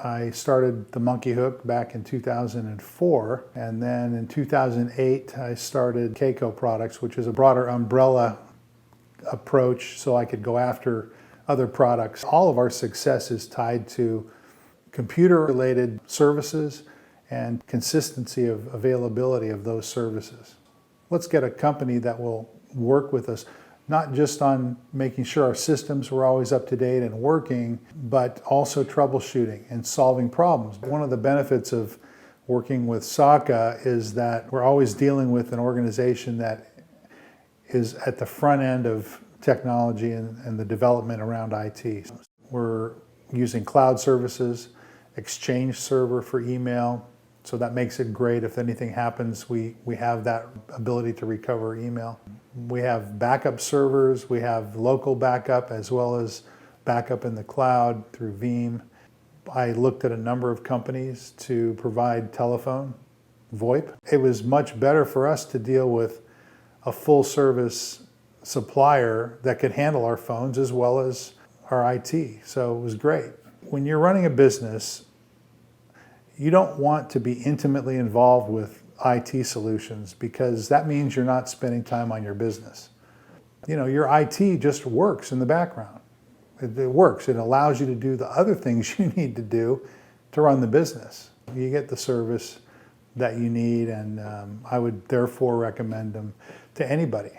I started the Monkey Hook back in 2004, and then in 2008 I started K-C0 Products, which is a broader umbrella approach so I could go after other products. All of our success is tied to computer-related services and consistency of availability of those services. Let's get a company that will work with us, not just on making sure our systems were always up to date and working, but also troubleshooting and solving problems. One of the benefits of working with Saka is that we're always dealing with an organization that is at the front end of technology and the development around IT. We're using cloud services, Exchange server for email, so that makes it great. If anything happens, we have that ability to recover email. We have backup servers, we have local backup as well as backup in the cloud through Veeam. I looked at a number of companies to provide telephone, VoIP. It was much better for us to deal with a full service supplier that could handle our phones as well as our IT, so it was great. When you're running a business, you don't want to be intimately involved with IT solutions because that means you're not spending time on your business. You know, your IT just works in the background. It works. It allows you to do the other things you need to do to run the business. You get the service that you need, and I would therefore recommend them to anybody.